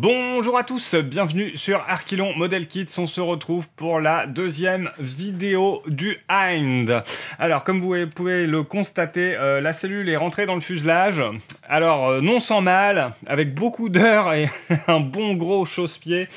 Bonjour à tous, bienvenue sur Archilon Model Kits. On se retrouve pour la deuxième vidéo du Hind. Alors, comme vous pouvez le constater, la cellule est rentrée dans le fuselage. Alors, non sans mal, avec beaucoup d'heures et un bon gros chausse-pied,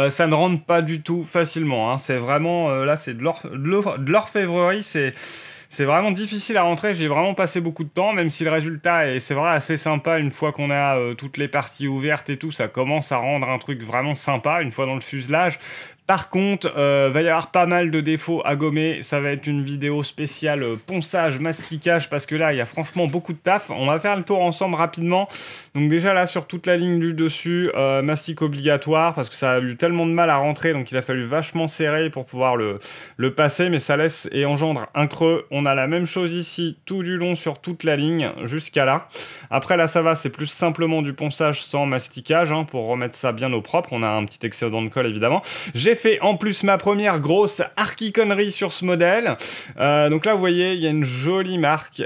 ça ne rentre pas du tout facilement. Hein. C'est vraiment, là, c'est de l'orfèvrerie, c'est vraiment difficile à rentrer, j'ai vraiment passé beaucoup de temps, même si le résultat est, c'est vrai, assez sympa une fois qu'on a toutes les parties ouvertes et tout, ça commence à rendre un truc vraiment sympa une fois dans le fuselage. Par contre, va y avoir pas mal de défauts à gommer, ça va être une vidéo spéciale ponçage, masticage, parce que là, il y a franchement beaucoup de taf. On va faire le tour ensemble rapidement. Donc déjà là, sur toute la ligne du dessus, mastic obligatoire, parce que ça a eu tellement de mal à rentrer, donc il a fallu vachement serrer pour pouvoir le passer, mais ça laisse et engendre un creux. On a la même chose ici, tout du long sur toute la ligne, jusqu'à là. Après là, ça va, c'est plus simplement du ponçage sans masticage, hein, pour remettre ça bien au propre. On a un petit excédent de colle, évidemment. J'ai fait en plus ma première grosse archiconnerie sur ce modèle. Donc là, vous voyez, il y a une jolie marque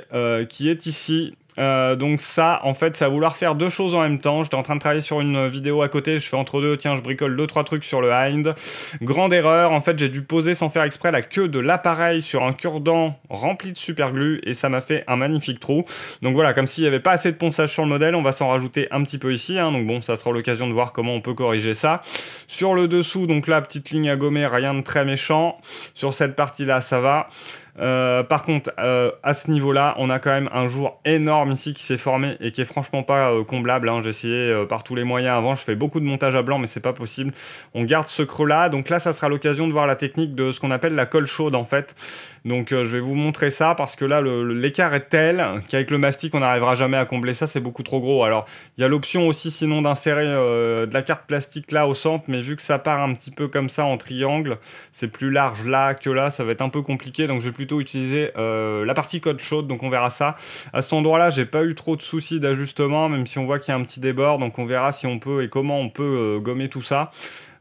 qui est ici. Donc ça, en fait, ça va vouloir faire deux choses en même temps. J'étais en train de travailler sur une vidéo à côté, je fais entre deux, tiens, je bricole 2-3 trucs sur le Hind. Grande erreur, en fait, j'ai dû poser sans faire exprès la queue de l'appareil sur un cure-dent rempli de superglue et ça m'a fait un magnifique trou. Donc voilà, comme s'il n'y avait pas assez de ponçage sur le modèle, on va s'en rajouter un petit peu ici, hein. Donc bon, ça sera l'occasion de voir comment on peut corriger ça. Sur le dessous, donc là, petite ligne à gommer, rien de très méchant. Sur cette partie-là, ça va. Par contre, à ce niveau-là, on a quand même un jour énorme ici qui s'est formé et qui est franchement pas comblable. Hein. J'ai essayé par tous les moyens avant. Je fais beaucoup de montage à blanc, mais c'est pas possible. On garde ce creux-là. Donc là, ça sera l'occasion de voir la technique de ce qu'on appelle la colle chaude, en fait. Donc je vais vous montrer ça parce que là, l'écart est tel qu'avec le mastic, on n'arrivera jamais à combler ça. C'est beaucoup trop gros. Alors, il y a l'option aussi, sinon, d'insérer de la carte plastique là au centre, mais vu que ça part un petit peu comme ça en triangle, c'est plus large là que là. Ça va être un peu compliqué. Donc, je vais plutôt utiliser la partie colle chaude, donc on verra ça. À cet endroit-là, j'ai pas eu trop de soucis d'ajustement, même si on voit qu'il y a un petit débord, donc on verra si on peut et comment on peut gommer tout ça.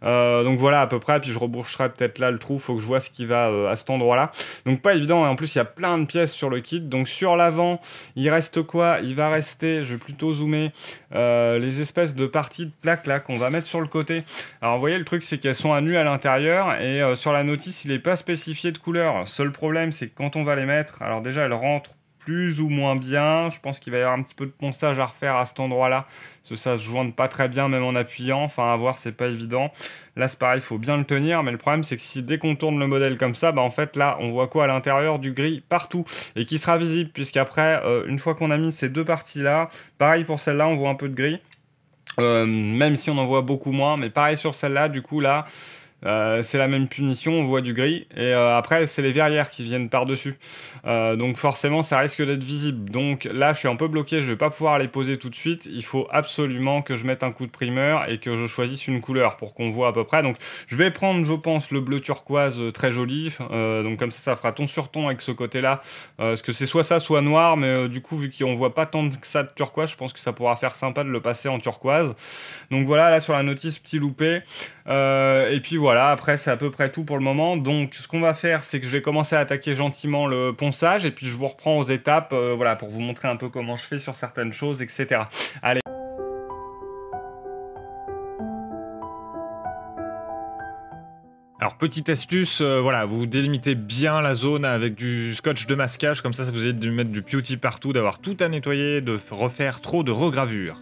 Donc voilà à peu près, puis je reboucherai peut-être là le trou, faut que je vois ce qui va à cet endroit là, donc pas évident, et en plus il y a plein de pièces sur le kit. Donc sur l'avant il reste quoi? Il va rester, je vais plutôt zoomer, les espèces de parties de plaques là qu'on va mettre sur le côté. Alors vous voyez, le truc c'est qu'elles sont à nu à l'intérieur et sur la notice il n'est pas spécifié de couleur. Seul problème c'est que quand on va les mettre, alors déjà elles rentrent plus ou moins bien. Je pense qu'il va y avoir un petit peu de ponçage à refaire à cet endroit-là, parce que ça se jointe pas très bien même en appuyant. Enfin, à voir, c'est pas évident. Là, c'est pareil, il faut bien le tenir, mais le problème, c'est que si dès qu'on tourne le modèle comme ça, bah en fait, là, on voit quoi à l'intérieur? Du gris partout, et qui sera visible, puisqu'après, une fois qu'on a mis ces deux parties-là, pareil pour celle-là, on voit un peu de gris. Même si on en voit beaucoup moins, mais pareil sur celle-là, du coup, là... c'est la même punition, on voit du gris, et après c'est les verrières qui viennent par-dessus, donc forcément ça risque d'être visible. Donc là je suis un peu bloqué, je vais pas pouvoir les poser tout de suite. Il faut absolument que je mette un coup de primeur et que je choisisse une couleur pour qu'on voit à peu près. Donc je vais prendre, je pense, le bleu turquoise très joli, donc comme ça fera ton sur ton avec ce côté là, parce que c'est soit ça soit noir, mais du coup vu qu'on voit pas tant que ça de turquoise, je pense que ça pourra faire sympa de le passer en turquoise. Donc voilà, là sur la notice, petit loupé. Et puis voilà, après c'est à peu près tout pour le moment. Donc ce qu'on va faire, c'est que je vais commencer à attaquer gentiment le ponçage et puis je vous reprends aux étapes, voilà, pour vous montrer un peu comment je fais sur certaines choses, etc. Allez. Alors petite astuce, voilà, vous délimitez bien la zone avec du scotch de masquage, comme ça vous évite de mettre du pewty partout, d'avoir tout à nettoyer, de refaire trop de regravures.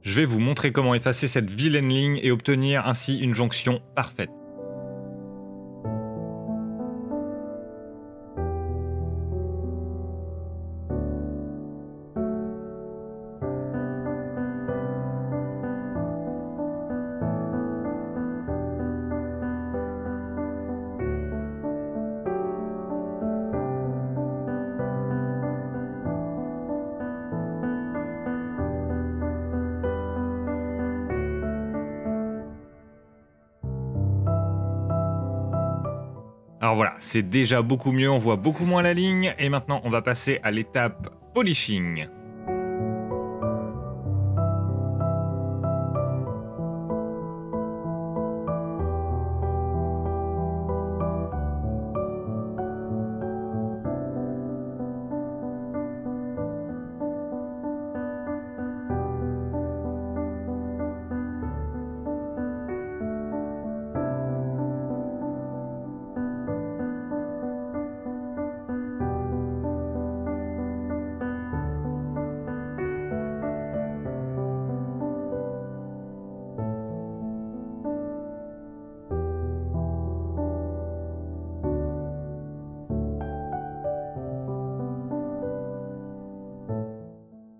Je vais vous montrer comment effacer cette vilaine ligne et obtenir ainsi une jonction parfaite. Alors voilà, c'est déjà beaucoup mieux, on voit beaucoup moins la ligne. Et maintenant, on va passer à l'étape polishing.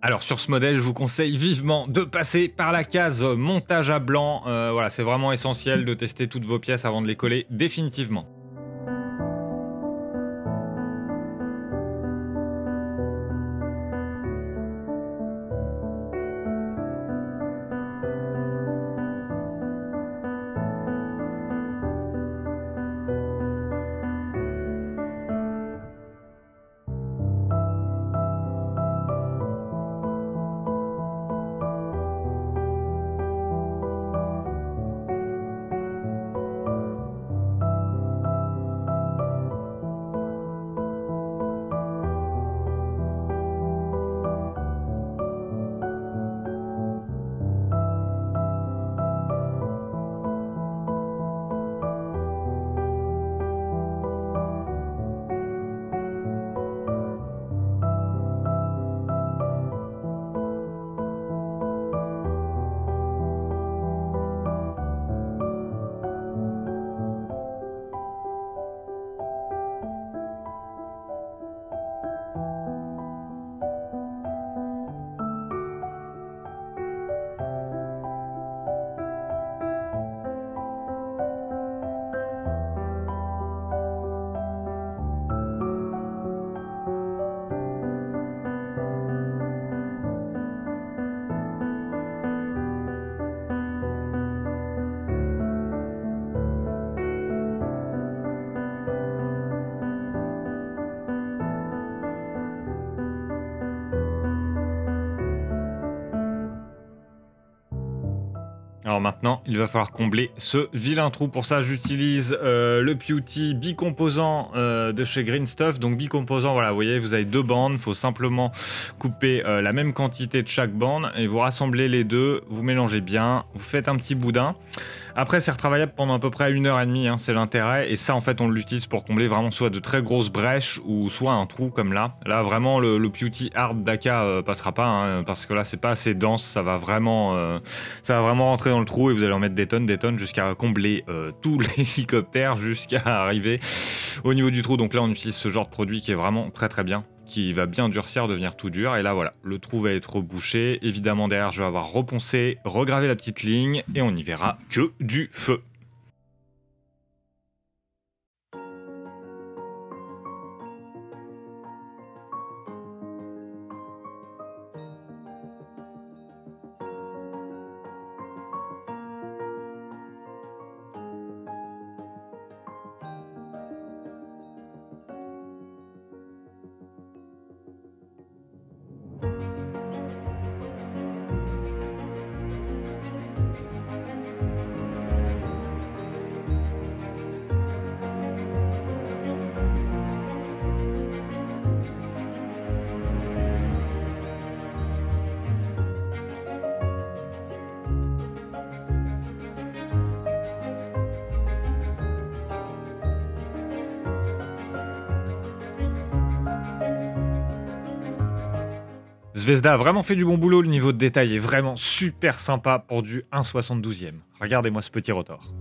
Alors sur ce modèle, je vous conseille vivement de passer par la case montage à blanc. Voilà, c'est vraiment essentiel de tester toutes vos pièces avant de les coller définitivement. Alors maintenant, il va falloir combler ce vilain trou. Pour ça, j'utilise le Beauty bicomposant de chez Green Stuff. Donc bicomposant, voilà, vous voyez, vous avez deux bandes. Il faut simplement couper la même quantité de chaque bande et vous rassemblez les deux. Vous mélangez bien, vous faites un petit boudin. Après, c'est retravaillable pendant à peu près 1h30, hein, c'est l'intérêt. Et ça, en fait, on l'utilise pour combler vraiment soit de très grosses brèches ou soit un trou comme là. Là, vraiment, le Beauty Hard d'Aka passera pas, hein, parce que là, c'est pas assez dense. Ça va vraiment rentrer dans le trou et vous allez en mettre des tonnes jusqu'à combler tout l'hélicoptère jusqu'à arriver au niveau du trou. Donc là, on utilise ce genre de produit qui est vraiment très bien, qui va bien durcir, devenir tout dur. Et là, voilà, le trou va être rebouché. Évidemment, derrière, je vais avoir reponcé, regravé la petite ligne et on n'y verra que du feu. Zvezda a vraiment fait du bon boulot, le niveau de détail est vraiment super sympa pour du 1/72e. Regardez-moi ce petit rotor.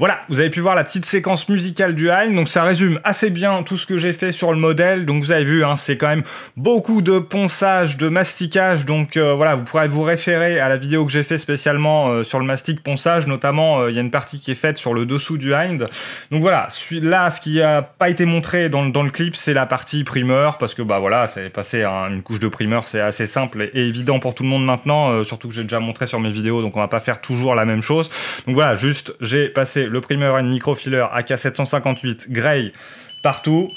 Voilà, vous avez pu voir la petite séquence musicale du Hind, donc ça résume assez bien tout ce que j'ai fait sur le modèle. Donc vous avez vu, hein, c'est quand même beaucoup de ponçage, de masticage, donc voilà, vous pourrez vous référer à la vidéo que j'ai fait spécialement sur le mastic ponçage, notamment il y a une partie qui est faite sur le dessous du Hind. Donc voilà, là ce qui a pas été montré dans le clip, c'est la partie primeur, parce que bah voilà, ça est passé à une couche de primeur, c'est assez simple et évident pour tout le monde maintenant, surtout que j'ai déjà montré sur mes vidéos, donc on va pas faire toujours la même chose. Donc voilà, juste j'ai passé le primer and microfiler AK758 Grey partout.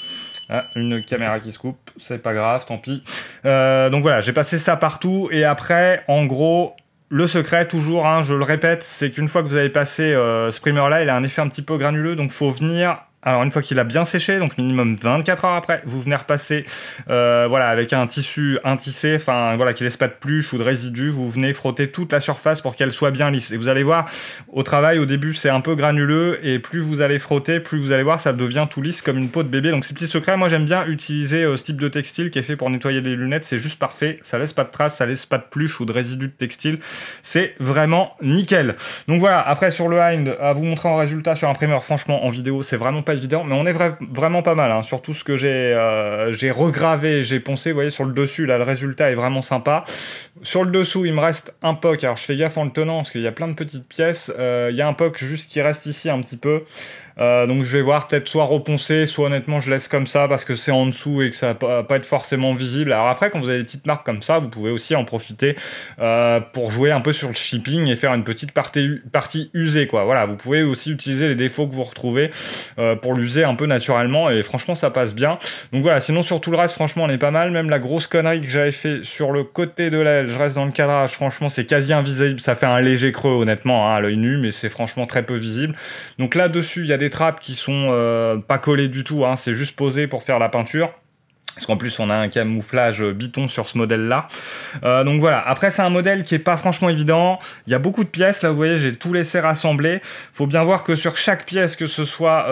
Ah, une caméra qui se coupe, c'est pas grave, tant pis. Donc voilà, j'ai passé ça partout et après, en gros, le secret, toujours, hein, je le répète, c'est qu'une fois que vous avez passé ce primer-là, il a un effet un petit peu granuleux, donc faut venir... Alors une fois qu'il a bien séché, donc minimum 24 heures après, vous venez repasser voilà, avec un tissu intissé, enfin voilà, qui laisse pas de pluche ou de résidus, vous venez frotter toute la surface pour qu'elle soit bien lisse. Et vous allez voir, au travail, au début, c'est un peu granuleux, et plus vous allez frotter, plus vous allez voir, ça devient tout lisse comme une peau de bébé. Donc ces petits secrets, moi j'aime bien utiliser ce type de textile qui est fait pour nettoyer les lunettes, c'est juste parfait, ça laisse pas de traces, ça laisse pas de pluche ou de résidus de textile, c'est vraiment nickel. Donc voilà, après sur le Hind, à vous montrer en résultat sur un primeur, franchement en vidéo, c'est vraiment pas évident, mais on est vraiment pas mal, hein. Surtout ce que j'ai regravé, j'ai poncé, vous voyez sur le dessus, là le résultat est vraiment sympa. Sur le dessous, il me reste un POC, alors je fais gaffe en le tenant, parce qu'il y a plein de petites pièces, il y a un POC juste qui reste ici un petit peu, donc je vais voir, peut-être soit reponcer, soit honnêtement je laisse comme ça, parce que c'est en dessous et que ça va pas être forcément visible. Alors après, quand vous avez des petites marques comme ça, vous pouvez aussi en profiter pour jouer un peu sur le shipping et faire une petite partie usée, quoi. Voilà, vous pouvez aussi utiliser les défauts que vous retrouvez pour l'user un peu naturellement, et franchement ça passe bien. Donc voilà, sinon sur tout le reste, franchement on est pas mal. Même la grosse connerie que j'avais fait sur le côté de l'aile, je reste dans le cadrage, franchement c'est quasi invisible, ça fait un léger creux honnêtement, hein, à l'œil nu, mais c'est franchement très peu visible. Donc là dessus il y a des trappes qui sont pas collées du tout, hein, c'est juste posé pour faire la peinture. Parce qu'en plus on a un camouflage biton sur ce modèle là, donc voilà. Après c'est un modèle qui est pas franchement évident, il y a beaucoup de pièces, là vous voyez j'ai tout laissé rassembler. Faut bien voir que sur chaque pièce, que ce soit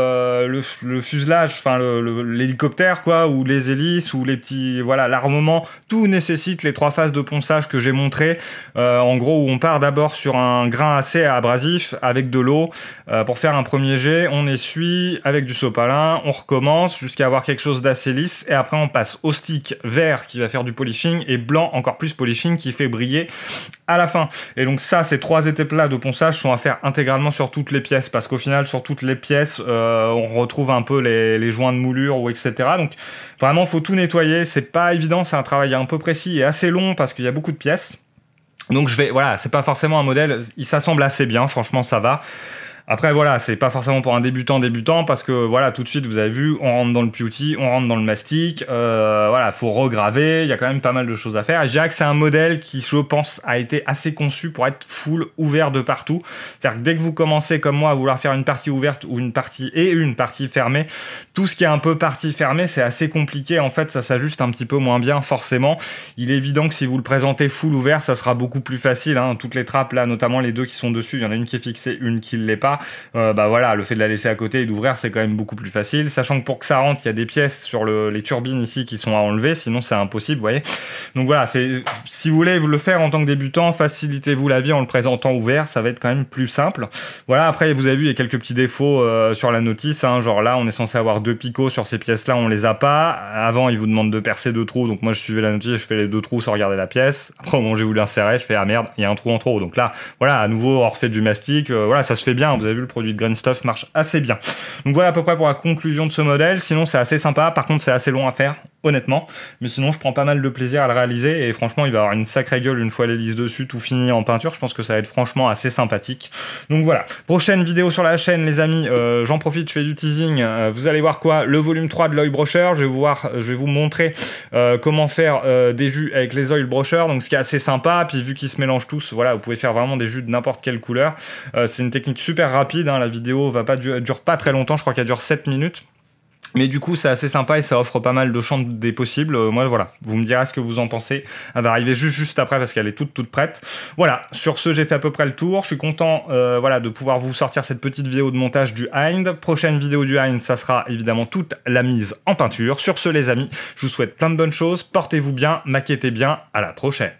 le fuselage, enfin l'hélicoptère quoi, ou les hélices, ou les petits, voilà, l'armement, tout nécessite les 3 phases de ponçage que j'ai montré, en gros, où on part d'abord sur un grain assez abrasif avec de l'eau pour faire un premier jet, on essuie avec du sopalin, on recommence jusqu'à avoir quelque chose d'assez lisse, et après on passe au stick vert qui va faire du polishing, et blanc encore plus polishing qui fait briller à la fin. Et donc ça, ces 3 étapes-là de ponçage sont à faire intégralement sur toutes les pièces, parce qu'au final, sur toutes les pièces, on retrouve un peu les joints de moulure ou etc. Donc vraiment, faut tout nettoyer. C'est pas évident, c'est un travail un peu précis et assez long parce qu'il y a beaucoup de pièces. Donc voilà, c'est pas forcément un modèle, il s'assemble assez bien, franchement ça va. Après voilà, c'est pas forcément pour un débutant parce que voilà, tout de suite vous avez vu, on rentre dans le pewty, on rentre dans le mastic, voilà, faut regraver, il y a quand même pas mal de choses à faire. Et je dirais que c'est un modèle qui, je pense, a été assez conçu pour être full ouvert de partout. C'est-à-dire que dès que vous commencez comme moi à vouloir faire une partie ouverte ou une partie fermée, tout ce qui est un peu partie fermée, c'est assez compliqué. En fait, ça s'ajuste un petit peu moins bien forcément. Il est évident que si vous le présentez full ouvert, ça sera beaucoup plus facile, hein. Toutes les trappes là, notamment les 2 qui sont dessus, il y en a une qui est fixée, une qui ne l'est pas. Bah voilà, le fait de la laisser à côté et d'ouvrir, c'est quand même beaucoup plus facile, sachant que pour que ça rentre, il y a des pièces sur les turbines ici qui sont à enlever, sinon c'est impossible, vous voyez. Donc voilà, si vous voulez le faire en tant que débutant, facilitez-vous la vie en le présentant ouvert, ça va être quand même plus simple. Voilà, après vous avez vu, il y a quelques petits défauts sur la notice, hein, genre là on est censé avoir 2 picots sur ces pièces là, on les a pas. Avant il vous demande de percer 2 trous, donc moi je suivais la notice, je fais les 2 trous sans regarder la pièce. Après au moment où j'ai voulu insérer, je fais ah merde, il y a un trou en trop, donc là voilà, à nouveau on refait du mastic, voilà, ça se fait bien. Vous avez vu, le produit de Green Stuff marche assez bien. Donc voilà à peu près pour la conclusion de ce modèle. Sinon c'est assez sympa, par contre c'est assez long à faire honnêtement, mais sinon je prends pas mal de plaisir à le réaliser, et franchement il va avoir une sacrée gueule une fois l'hélice dessus, tout fini en peinture. Je pense que ça va être franchement assez sympathique. Donc voilà, prochaine vidéo sur la chaîne les amis, j'en profite, je fais du teasing, vous allez voir quoi, le volume 3 de l'oil brusher. Je vais vous montrer comment faire des jus avec les oil brushers, donc ce qui est assez sympa. Puis vu qu'ils se mélangent tous, voilà, vous pouvez faire vraiment des jus de n'importe quelle couleur. C'est une technique super rapide, hein. La vidéo dure pas très longtemps, je crois qu'elle dure 7 minutes. Mais du coup c'est assez sympa et ça offre pas mal de champs des possibles. Moi voilà, vous me direz ce que vous en pensez. Elle va arriver juste après parce qu'elle est toute prête. Voilà, sur ce j'ai fait à peu près le tour. Je suis content voilà, de pouvoir vous sortir cette petite vidéo de montage du Hind. Prochaine vidéo du Hind, ça sera évidemment toute la mise en peinture. Sur ce les amis, je vous souhaite plein de bonnes choses. Portez-vous bien, maquettez bien, à la prochaine.